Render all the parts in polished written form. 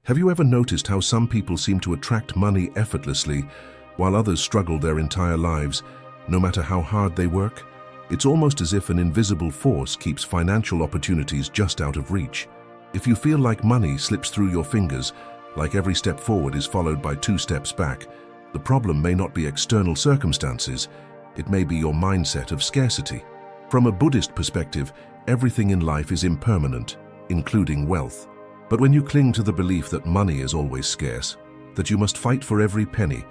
Have you ever noticed how some people seem to attract money effortlessly, while others struggle their entire lives, no matter how hard they work? It's almost as if an invisible force keeps financial opportunities just out of reach. If you feel like money slips through your fingers, like every step forward is followed by 2 steps back, the problem may not be external circumstances, it may be your mindset of scarcity. From a Buddhist perspective, everything in life is impermanent, including wealth. But when you cling to the belief that money is always scarce, that you must fight for every penny,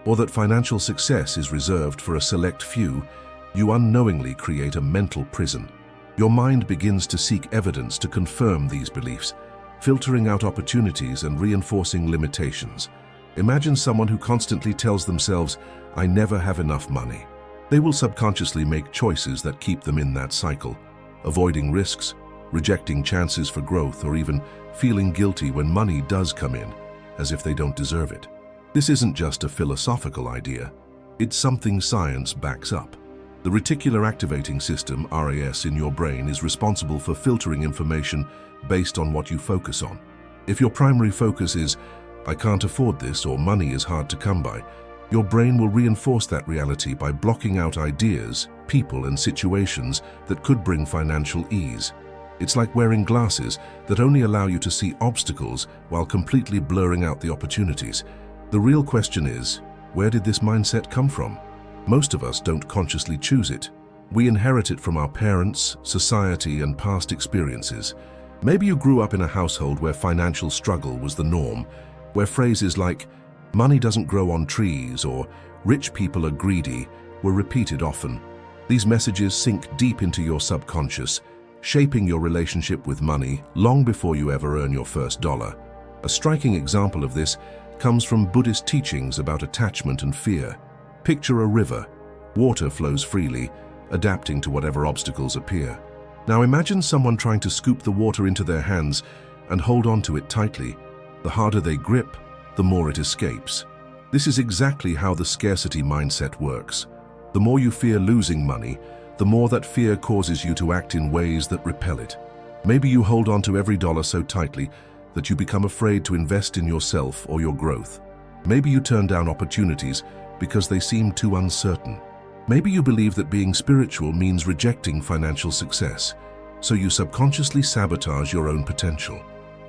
or that financial success is reserved for a select few, you unknowingly create a mental prison. Your mind begins to seek evidence to confirm these beliefs, filtering out opportunities and reinforcing limitations. Imagine someone who constantly tells themselves, "I never have enough money." They will subconsciously make choices that keep them in that cycle, avoiding risks, rejecting chances for growth, or even feeling guilty when money does come in, as if they don't deserve it. This isn't just a philosophical idea, it's something science backs up. The reticular activating system, RAS, in your brain is responsible for filtering information based on what you focus on. If your primary focus is, "I can't afford this," or "money is hard to come by," your brain will reinforce that reality by blocking out ideas, people, and situations that could bring financial ease. It's like wearing glasses that only allow you to see obstacles while completely blurring out the opportunities. The real question is, where did this mindset come from? Most of us don't consciously choose it. We inherit it from our parents, society, and past experiences. Maybe you grew up in a household where financial struggle was the norm, where phrases like, "money doesn't grow on trees," or "rich people are greedy," were repeated often. These messages sink deep into your subconscious, shaping your relationship with money long before you ever earn your first dollar. A striking example of this comes from Buddhist teachings about attachment and fear. Picture a river. Water flows freely, adapting to whatever obstacles appear. Now imagine someone trying to scoop the water into their hands and hold on to it tightly. The harder they grip, the more it escapes. This is exactly how the scarcity mindset works. The more you fear losing money, the more that fear causes you to act in ways that repel it. Maybe you hold on to every dollar so tightly that you become afraid to invest in yourself or your growth. Maybe you turn down opportunities because they seem too uncertain. Maybe you believe that being spiritual means rejecting financial success, so you subconsciously sabotage your own potential.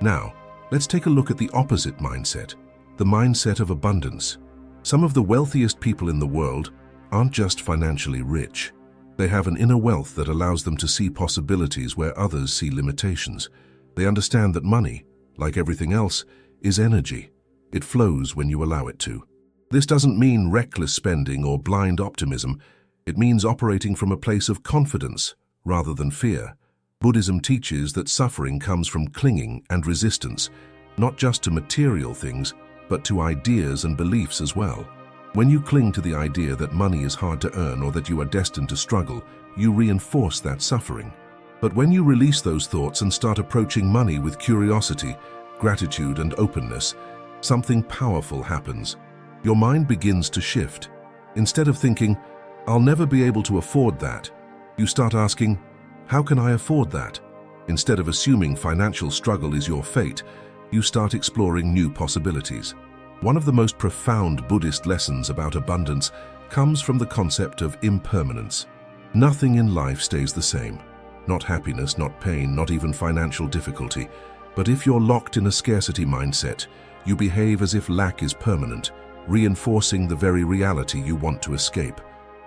Now, let's take a look at the opposite mindset, the mindset of abundance. Some of the wealthiest people in the world aren't just financially rich. They have an inner wealth that allows them to see possibilities where others see limitations. They understand that money, like everything else, is energy. It flows when you allow it to. This doesn't mean reckless spending or blind optimism. It means operating from a place of confidence rather than fear. Buddhism teaches that suffering comes from clinging and resistance, not just to material things, but to ideas and beliefs as well. When you cling to the idea that money is hard to earn or that you are destined to struggle, you reinforce that suffering. But when you release those thoughts and start approaching money with curiosity, gratitude, and openness, something powerful happens. Your mind begins to shift. Instead of thinking, "I'll never be able to afford that," you start asking, "How can I afford that?" Instead of assuming financial struggle is your fate, you start exploring new possibilities. One of the most profound Buddhist lessons about abundance comes from the concept of impermanence. Nothing in life stays the same. Not happiness, not pain, not even financial difficulty. But if you're locked in a scarcity mindset, you behave as if lack is permanent, reinforcing the very reality you want to escape.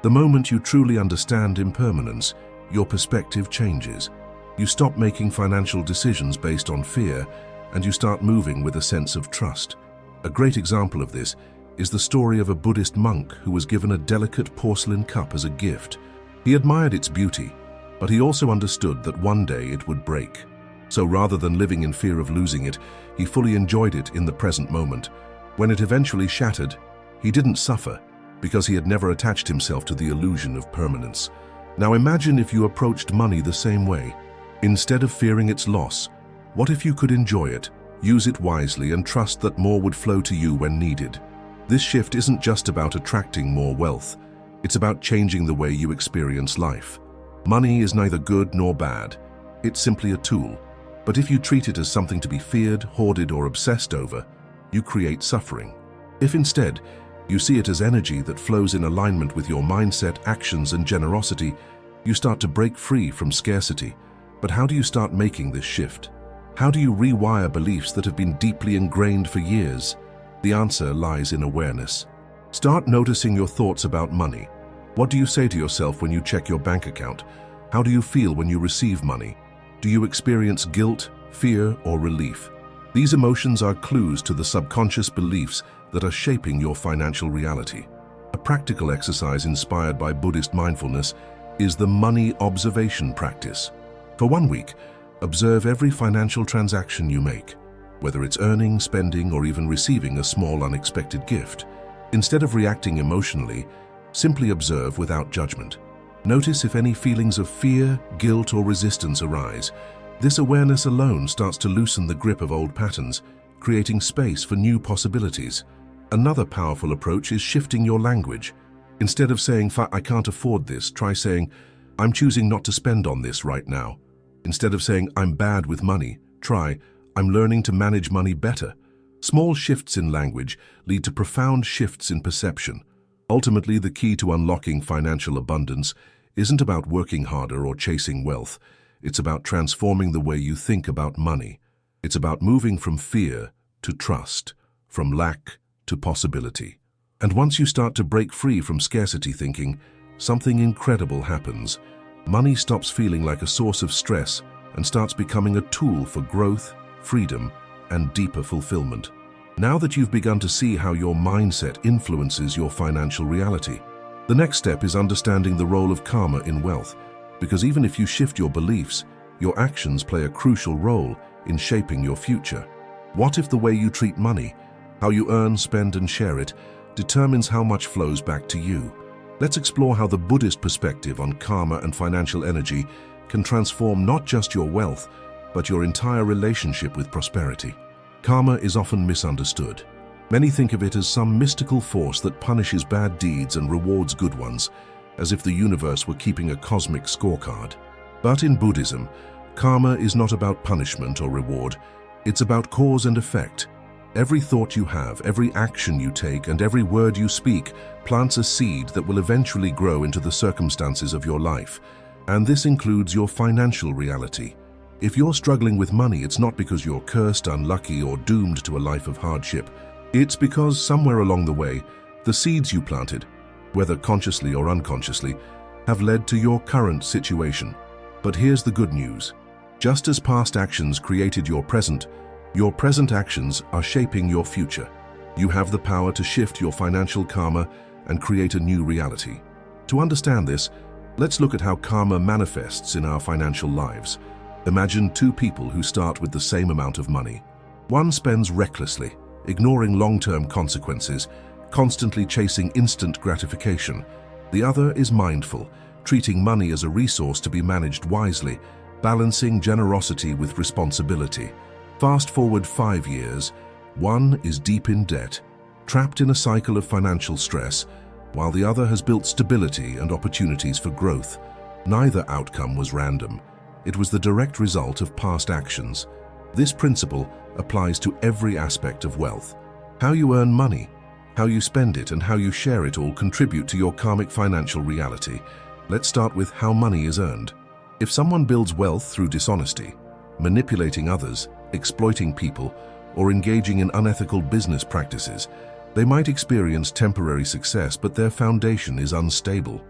The moment you truly understand impermanence, your perspective changes. You stop making financial decisions based on fear, and you start moving with a sense of trust. A great example of this is the story of a Buddhist monk who was given a delicate porcelain cup as a gift. He admired its beauty, but he also understood that one day it would break. So rather than living in fear of losing it, he fully enjoyed it in the present moment. When it eventually shattered, he didn't suffer because he had never attached himself to the illusion of permanence. Now imagine if you approached money the same way. Instead of fearing its loss, what if you could enjoy it, use it wisely, and trust that more would flow to you when needed? This shift isn't just about attracting more wealth. It's about changing the way you experience life. Money is neither good nor bad. It's simply a tool. But if you treat it as something to be feared, hoarded, or obsessed over, you create suffering. If instead, you see it as energy that flows in alignment with your mindset, actions, and generosity, you start to break free from scarcity. But how do you start making this shift? How do you rewire beliefs that have been deeply ingrained for years? The answer lies in awareness. Start noticing your thoughts about money. What do you say to yourself when you check your bank account? How do you feel when you receive money? Do you experience guilt, fear, or relief? These emotions are clues to the subconscious beliefs that are shaping your financial reality. A practical exercise inspired by Buddhist mindfulness is the money observation practice. For 1 week, observe every financial transaction you make, whether it's earning, spending, or even receiving a small unexpected gift. Instead of reacting emotionally, simply observe without judgment. Notice if any feelings of fear, guilt, or resistance arise. This awareness alone starts to loosen the grip of old patterns, creating space for new possibilities. Another powerful approach is shifting your language. Instead of saying, "I can't afford this," try saying, "I'm choosing not to spend on this right now." Instead of saying, "I'm bad with money," try, "I'm learning to manage money better." Small shifts in language lead to profound shifts in perception. Ultimately, the key to unlocking financial abundance isn't about working harder or chasing wealth. It's about transforming the way you think about money. It's about moving from fear to trust, from lack to possibility. And once you start to break free from scarcity thinking, something incredible happens. Money stops feeling like a source of stress and starts becoming a tool for growth, freedom, and deeper fulfillment. Now that you've begun to see how your mindset influences your financial reality, the next step is understanding the role of karma in wealth, because even if you shift your beliefs, your actions play a crucial role in shaping your future. What if the way you treat money, how you earn, spend, and share it, determines how much flows back to you? Let's explore how the Buddhist perspective on karma and financial energy can transform not just your wealth, but your entire relationship with prosperity. Karma is often misunderstood. Many think of it as some mystical force that punishes bad deeds and rewards good ones, as if the universe were keeping a cosmic scorecard. But in Buddhism, karma is not about punishment or reward. It's about cause and effect. Every thought you have, every action you take, and every word you speak plants a seed that will eventually grow into the circumstances of your life. And this includes your financial reality. If you're struggling with money, it's not because you're cursed, unlucky, or doomed to a life of hardship. It's because somewhere along the way, the seeds you planted, whether consciously or unconsciously, have led to your current situation. But here's the good news. Just as past actions created your present actions are shaping your future. You have the power to shift your financial karma and create a new reality. To understand this, let's look at how karma manifests in our financial lives. Imagine two people who start with the same amount of money. One spends recklessly, ignoring long-term consequences, constantly chasing instant gratification. The other is mindful, treating money as a resource to be managed wisely, balancing generosity with responsibility. Fast forward 5 years, one is deep in debt, trapped in a cycle of financial stress, while the other has built stability and opportunities for growth. Neither outcome was random. It was the direct result of past actions. This principle applies to every aspect of wealth. How you earn money, how you spend it, and how you share it all contribute to your karmic financial reality. Let's start with how money is earned. If someone builds wealth through dishonesty, manipulating others, exploiting people, or engaging in unethical business practices, they might experience temporary success, but their foundation is unstable.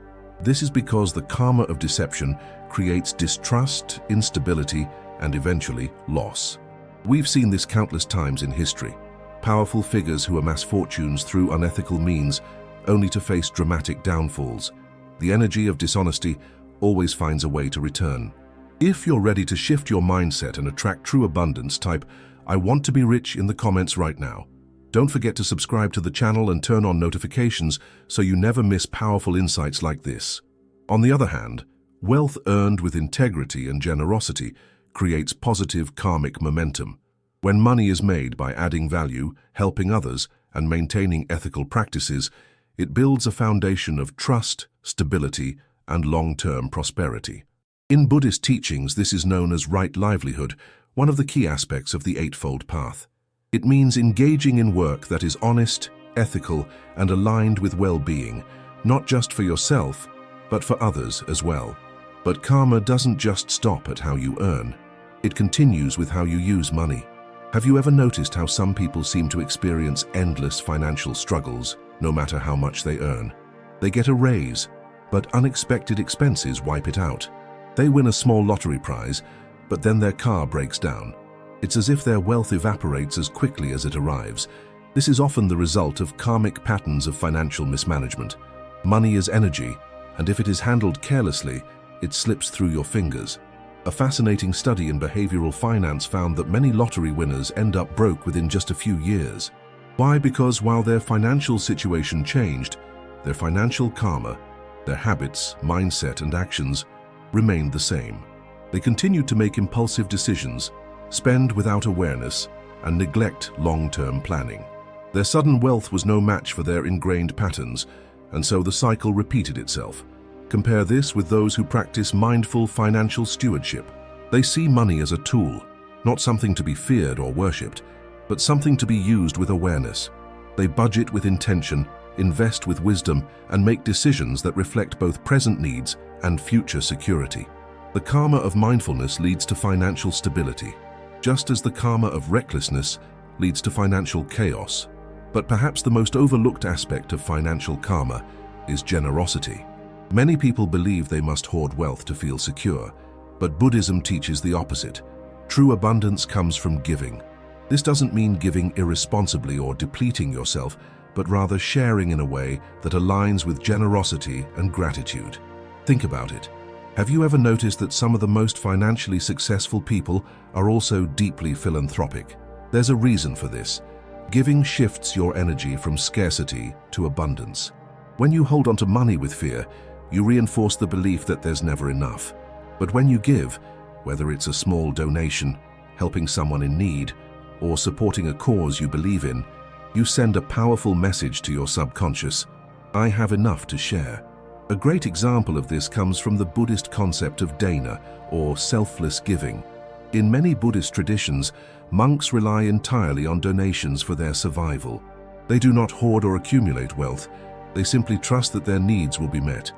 This is because the karma of deception creates distrust, instability, and eventually loss. We've seen this countless times in history. Powerful figures who amass fortunes through unethical means, only to face dramatic downfalls. The energy of dishonesty always finds a way to return. If you're ready to shift your mindset and attract true abundance, type "I want to be rich" in the comments right now. Don't forget to subscribe to the channel and turn on notifications so you never miss powerful insights like this. On the other hand, wealth earned with integrity and generosity creates positive karmic momentum. When money is made by adding value, helping others, and maintaining ethical practices, it builds a foundation of trust, stability, and long-term prosperity. In Buddhist teachings, this is known as right livelihood, one of the key aspects of the Eightfold Path. It means engaging in work that is honest, ethical, and aligned with well-being, not just for yourself, but for others as well. But karma doesn't just stop at how you earn. It continues with how you use money. Have you ever noticed how some people seem to experience endless financial struggles, no matter how much they earn? They get a raise, but unexpected expenses wipe it out. They win a small lottery prize, but then their car breaks down. It's as if their wealth evaporates as quickly as it arrives. This is often the result of karmic patterns of financial mismanagement. Money is energy, and if it is handled carelessly, it slips through your fingers. A fascinating study in behavioral finance found that many lottery winners end up broke within just a few years. Why? Because while their financial situation changed, their financial karma, their habits, mindset, and actions remained the same. They continued to make impulsive decisions, spend without awareness, and neglect long-term planning. Their sudden wealth was no match for their ingrained patterns, and so the cycle repeated itself. Compare this with those who practice mindful financial stewardship. They see money as a tool, not something to be feared or worshipped, but something to be used with awareness. They budget with intention, invest with wisdom, and make decisions that reflect both present needs and future security. The karma of mindfulness leads to financial stability, just as the karma of recklessness leads to financial chaos. But perhaps the most overlooked aspect of financial karma is generosity. Many people believe they must hoard wealth to feel secure, but Buddhism teaches the opposite. True abundance comes from giving. This doesn't mean giving irresponsibly or depleting yourself, but rather sharing in a way that aligns with generosity and gratitude. Think about it. Have you ever noticed that some of the most financially successful people are also deeply philanthropic? There's a reason for this. Giving shifts your energy from scarcity to abundance. When you hold onto money with fear, you reinforce the belief that there's never enough. But when you give, whether it's a small donation, helping someone in need, or supporting a cause you believe in, you send a powerful message to your subconscious: I have enough to share. A great example of this comes from the Buddhist concept of dana, or selfless giving. In many Buddhist traditions, monks rely entirely on donations for their survival. They do not hoard or accumulate wealth. They simply trust that their needs will be met.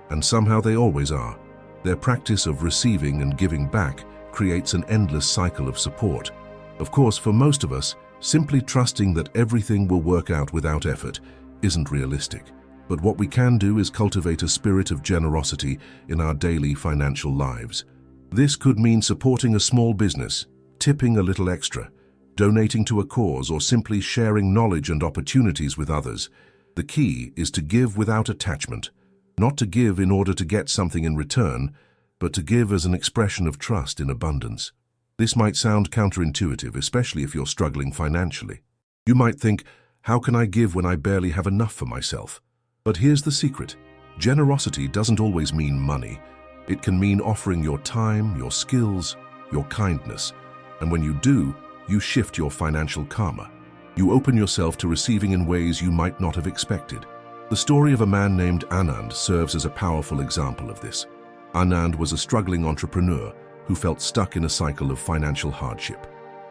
And somehow they always are. Their practice of receiving and giving back creates an endless cycle of support. Of course, for most of us, simply trusting that everything will work out without effort isn't realistic. But what we can do is cultivate a spirit of generosity in our daily financial lives. This could mean supporting a small business, tipping a little extra, donating to a cause, or simply sharing knowledge and opportunities with others. The key is to give without attachment. Not to give in order to get something in return, but to give as an expression of trust in abundance. This might sound counterintuitive, especially if you're struggling financially. You might think, how can I give when I barely have enough for myself? But here's the secret. Generosity doesn't always mean money. It can mean offering your time, your skills, your kindness. And when you do, you shift your financial karma. You open yourself to receiving in ways you might not have expected. The story of a man named Anand serves as a powerful example of this. Anand was a struggling entrepreneur who felt stuck in a cycle of financial hardship.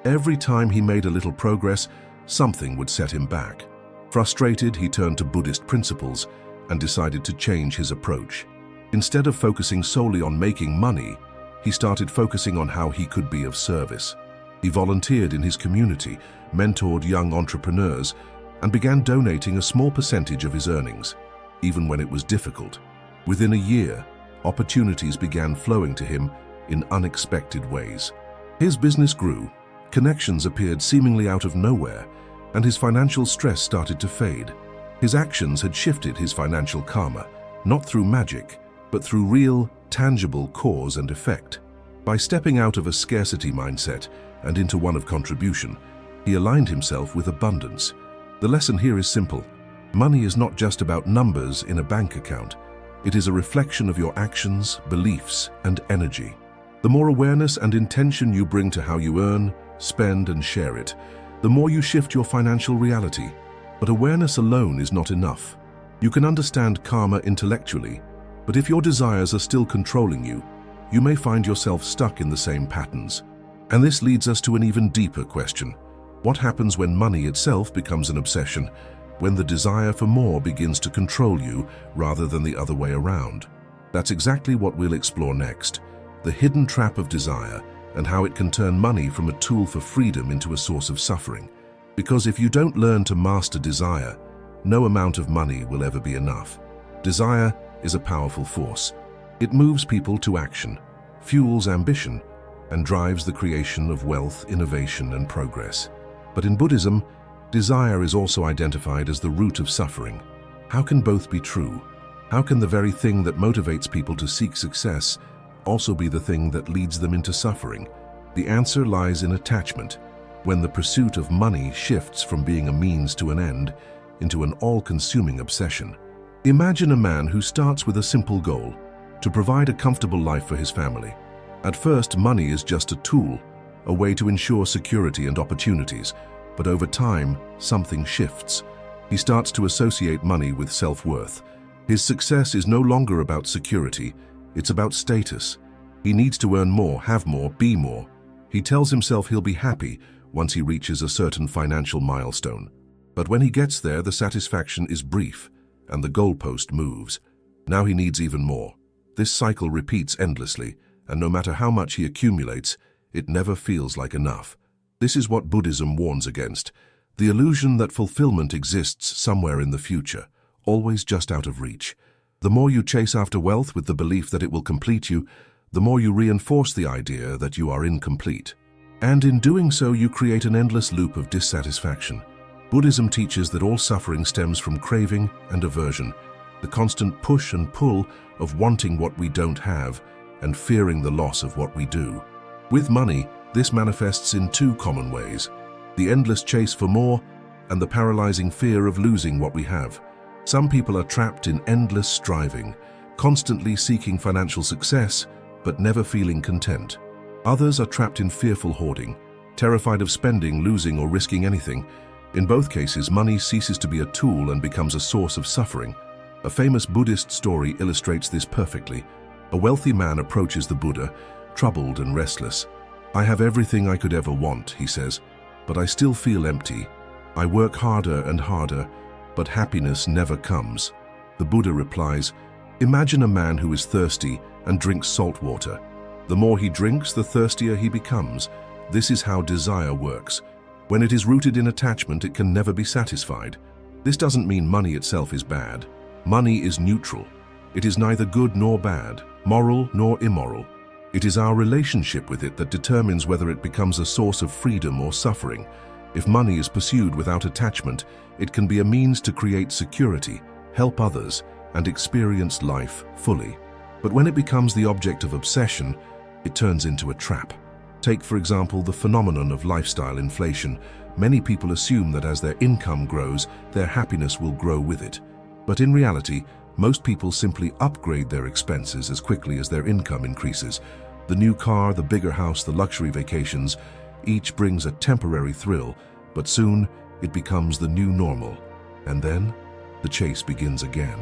Every time he made a little progress, something would set him back. Frustrated, he turned to Buddhist principles and decided to change his approach. Instead of focusing solely on making money, he started focusing on how he could be of service. He volunteered in his community, mentored young entrepreneurs, and began donating a small percentage of his earnings, even when it was difficult. Within a year, opportunities began flowing to him in unexpected ways. His business grew, connections appeared seemingly out of nowhere, and his financial stress started to fade. His actions had shifted his financial karma, not through magic, but through real, tangible cause and effect. By stepping out of a scarcity mindset and into one of contribution, he aligned himself with abundance. The lesson here is simple. Money is not just about numbers in a bank account. It is a reflection of your actions, beliefs, and energy. The more awareness and intention you bring to how you earn, spend, and share it, the more you shift your financial reality. But awareness alone is not enough. You can understand karma intellectually, but if your desires are still controlling you, you may find yourself stuck in the same patterns. And this leads us to an even deeper question. What happens when money itself becomes an obsession, when the desire for more begins to control you rather than the other way around? That's exactly what we'll explore next, the hidden trap of desire and how it can turn money from a tool for freedom into a source of suffering. Because if you don't learn to master desire, no amount of money will ever be enough. Desire is a powerful force. It moves people to action, fuels ambition, and drives the creation of wealth, innovation, and progress. But in Buddhism, desire is also identified as the root of suffering. How can both be true? How can the very thing that motivates people to seek success also be the thing that leads them into suffering? The answer lies in attachment, when the pursuit of money shifts from being a means to an end into an all-consuming obsession. Imagine a man who starts with a simple goal, to provide a comfortable life for his family. At first, money is just a tool, a way to ensure security and opportunities. But over time, something shifts. He starts to associate money with self-worth. His success is no longer about security, it's about status. He needs to earn more, have more, be more. He tells himself he'll be happy once he reaches a certain financial milestone. But when he gets there, the satisfaction is brief, and the goalpost moves. Now he needs even more. This cycle repeats endlessly, and no matter how much he accumulates, it never feels like enough. This is what Buddhism warns against, the illusion that fulfillment exists somewhere in the future, always just out of reach. The more you chase after wealth with the belief that it will complete you, the more you reinforce the idea that you are incomplete. And in doing so, you create an endless loop of dissatisfaction. Buddhism teaches that all suffering stems from craving and aversion, the constant push and pull of wanting what we don't have and fearing the loss of what we do. With money, this manifests in two common ways: the endless chase for more and the paralyzing fear of losing what we have. Some people are trapped in endless striving, constantly seeking financial success, but never feeling content. Others are trapped in fearful hoarding, terrified of spending, losing, or risking anything. In both cases, money ceases to be a tool and becomes a source of suffering. A famous Buddhist story illustrates this perfectly. A wealthy man approaches the Buddha, troubled and restless. "I have everything I could ever want," he says, "but I still feel empty. I work harder and harder, but happiness never comes." The Buddha replies, "Imagine a man who is thirsty and drinks salt water. The more he drinks, the thirstier he becomes. This is how desire works. When it is rooted in attachment, it can never be satisfied. This doesn't mean money itself is bad. Money is neutral. It is neither good nor bad, moral nor immoral. It is our relationship with it that determines whether it becomes a source of freedom or suffering. If money is pursued without attachment, it can be a means to create security, help others, and experience life fully. But when it becomes the object of obsession, it turns into a trap. Take, for example, the phenomenon of lifestyle inflation. Many people assume that as their income grows, their happiness will grow with it. But in reality, most people simply upgrade their expenses as quickly as their income increases. The new car, the bigger house, the luxury vacations, each brings a temporary thrill, but soon it becomes the new normal. And then, the chase begins again.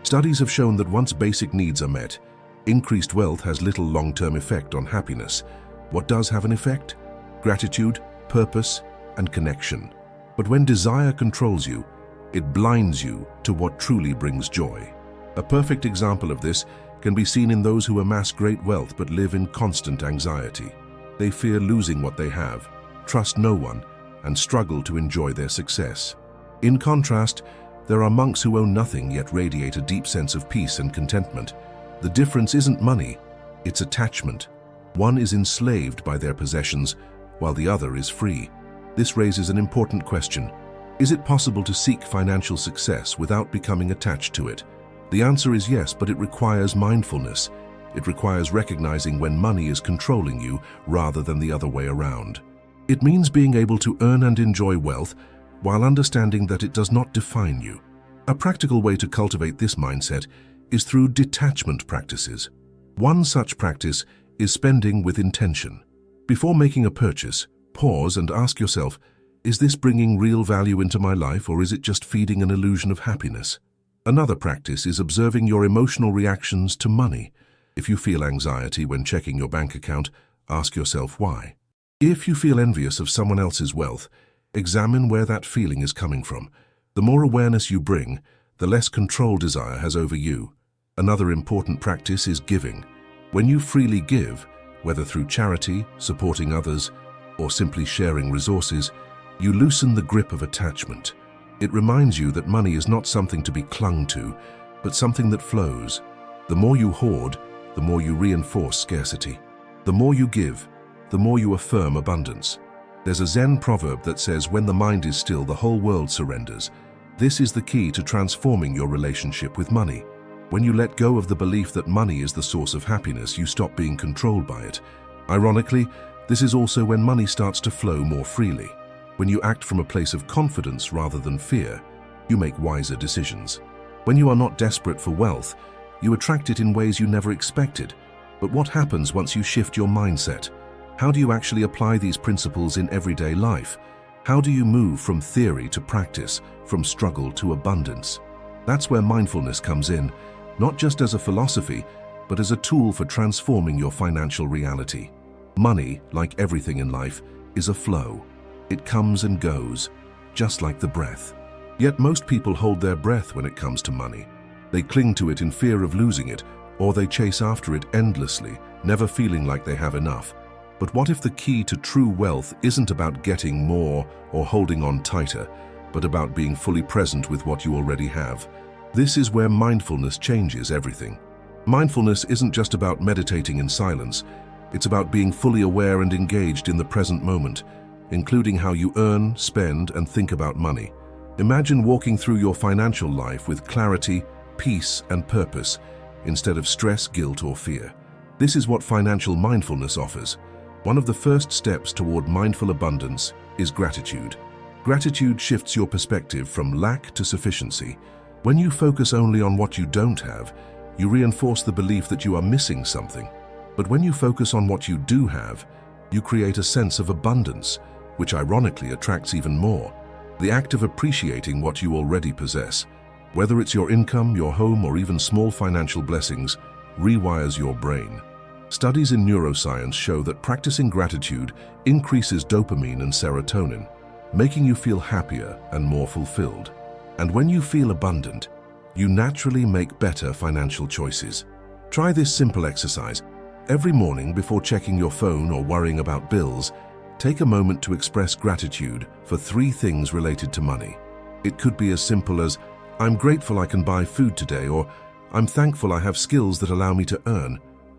Studies have shown that once basic needs are met, increased wealth has little long-term effect on happiness. What does have an effect? Gratitude, purpose, and connection. But when desire controls you, it blinds you to what truly brings joy. A perfect example of this can be seen in those who amass great wealth but live in constant anxiety. They fear losing what they have, trust no one, and struggle to enjoy their success. In contrast, there are monks who own nothing yet radiate a deep sense of peace and contentment. The difference isn't money, it's attachment. One is enslaved by their possessions, while the other is free. This raises an important question. Is it possible to seek financial success without becoming attached to it? The answer is yes, but it requires mindfulness. It requires recognizing when money is controlling you rather than the other way around. It means being able to earn and enjoy wealth while understanding that it does not define you. A practical way to cultivate this mindset is through detachment practices. One such practice is spending with intention. Before making a purchase, pause and ask yourself, is this bringing real value into my life, or is it just feeding an illusion of happiness? Another practice is observing your emotional reactions to money. If you feel anxiety when checking your bank account, ask yourself why. If you feel envious of someone else's wealth, examine where that feeling is coming from. The more awareness you bring, the less control desire has over you. Another important practice is giving. When you freely give, whether through charity, supporting others, or simply sharing resources, you loosen the grip of attachment. It reminds you that money is not something to be clung to, but something that flows. The more you hoard, the more you reinforce scarcity. The more you give, the more you affirm abundance. There's a Zen proverb that says, when the mind is still, the whole world surrenders. This is the key to transforming your relationship with money. When you let go of the belief that money is the source of happiness, you stop being controlled by it. Ironically, this is also when money starts to flow more freely. When you act from a place of confidence rather than fear, you make wiser decisions. When you are not desperate for wealth, you attract it in ways you never expected. But what happens once you shift your mindset? How do you actually apply these principles in everyday life? How do you move from theory to practice, from struggle to abundance? That's where mindfulness comes in, not just as a philosophy, but as a tool for transforming your financial reality. Money, like everything in life, is a flow. It comes and goes, just like the breath. Yet most people hold their breath when it comes to money. They cling to it in fear of losing it, or they chase after it endlessly, never feeling like they have enough. But what if the key to true wealth isn't about getting more or holding on tighter, but about being fully present with what you already have? This is where mindfulness changes everything. Mindfulness isn't just about meditating in silence. It's about being fully aware and engaged in the present moment, including how you earn, spend, and think about money. Imagine walking through your financial life with clarity, peace, and purpose, instead of stress, guilt, or fear. This is what financial mindfulness offers. One of the first steps toward mindful abundance is gratitude. Gratitude shifts your perspective from lack to sufficiency. When you focus only on what you don't have, you reinforce the belief that you are missing something. But when you focus on what you do have, you create a sense of abundance, which ironically attracts even more. The act of appreciating what you already possess, whether it's your income, your home, or even small financial blessings, rewires your brain. Studies in neuroscience show that practicing gratitude increases dopamine and serotonin, making you feel happier and more fulfilled. And when you feel abundant, you naturally make better financial choices. Try this simple exercise. Every morning before checking your phone or worrying about bills, take a moment to express gratitude for 3 things related to money. It could be as simple as, I'm grateful I can buy food today, or I'm thankful I have skills that allow me to earn.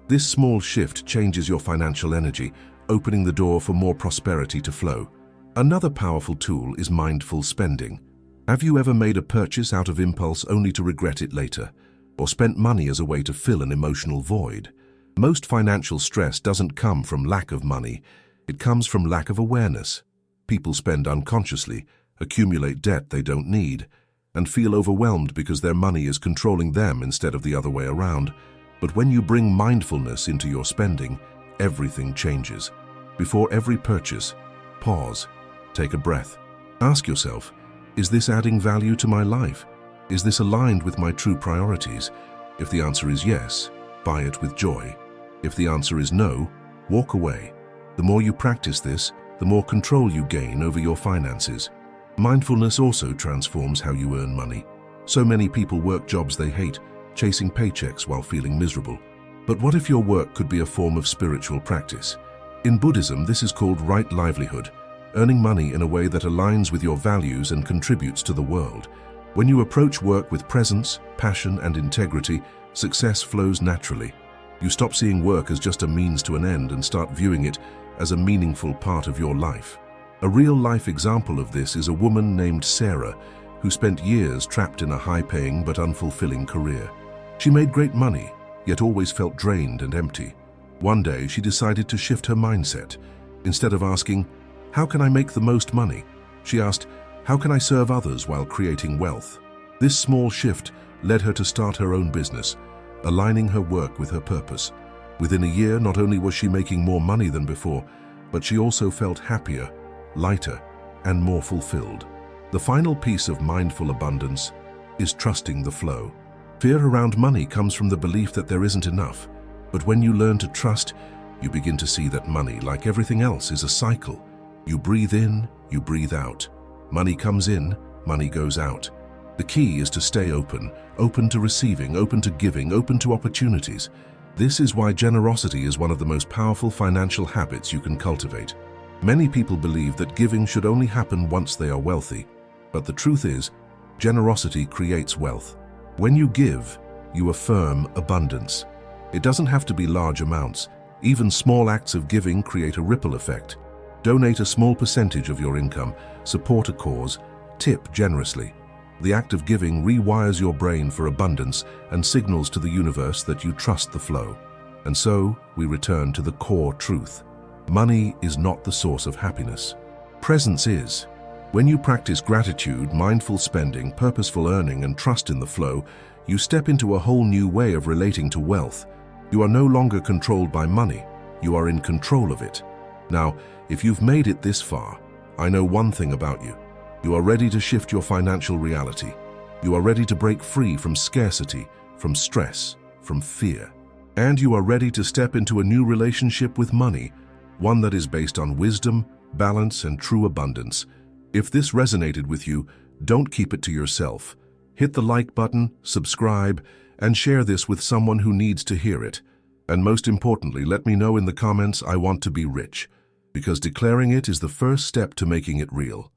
This small shift changes your financial energy, opening the door for more prosperity to flow. Another powerful tool is mindful spending. Have you ever made a purchase out of impulse only to regret it later, or spent money as a way to fill an emotional void? Most financial stress doesn't come from lack of money, it comes from lack of awareness. People spend unconsciously, accumulate debt they don't need, and feel overwhelmed because their money is controlling them instead of the other way around. But when you bring mindfulness into your spending, everything changes. Before every purchase, pause, take a breath. Ask yourself, is this adding value to my life? Is this aligned with my true priorities? If the answer is yes, buy it with joy. If the answer is no, walk away. The more you practice this, the more control you gain over your finances. Mindfulness also transforms how you earn money. So many people work jobs they hate, chasing paychecks while feeling miserable. But what if your work could be a form of spiritual practice? In Buddhism, this is called right livelihood, earning money in a way that aligns with your values and contributes to the world. When you approach work with presence, passion, and integrity, success flows naturally. You stop seeing work as just a means to an end and start viewing it as a meaningful part of your life. A real-life example of this is a woman named Sarah, who spent years trapped in a high-paying but unfulfilling career. She made great money, yet always felt drained and empty. One day, she decided to shift her mindset. Instead of asking, how can I make the most money? She asked, how can I serve others while creating wealth? This small shift led her to start her own business, aligning her work with her purpose. Within a year, not only was she making more money than before, but she also felt happier, lighter, and more fulfilled. The final piece of mindful abundance is trusting the flow. Fear around money comes from the belief that there isn't enough, but when you learn to trust, you begin to see that money, like everything else, is a cycle. You breathe in, you breathe out. Money comes in, money goes out. The key is to stay open, open to receiving, open to giving, open to opportunities. This is why generosity is one of the most powerful financial habits you can cultivate. Many people believe that giving should only happen once they are wealthy, but the truth is, generosity creates wealth. When you give, you affirm abundance. It doesn't have to be large amounts. Even small acts of giving create a ripple effect. Donate a small percentage of your income, support a cause, tip generously. The act of giving rewires your brain for abundance and signals to the universe that you trust the flow. And so, we return to the core truth. Money is not the source of happiness. Presence is. When you practice gratitude, mindful spending, purposeful earning, and trust in the flow, you step into a whole new way of relating to wealth. You are no longer controlled by money. You are in control of it. Now, if you've made it this far, I know one thing about you. You are ready to shift your financial reality. You are ready to break free from scarcity, from stress, from fear. And you are ready to step into a new relationship with money, one that is based on wisdom, balance, and true abundance. If this resonated with you, don't keep it to yourself. Hit the like button, subscribe, and share this with someone who needs to hear it. And most importantly, let me know in the comments, I want to be rich, because declaring it is the first step to making it real.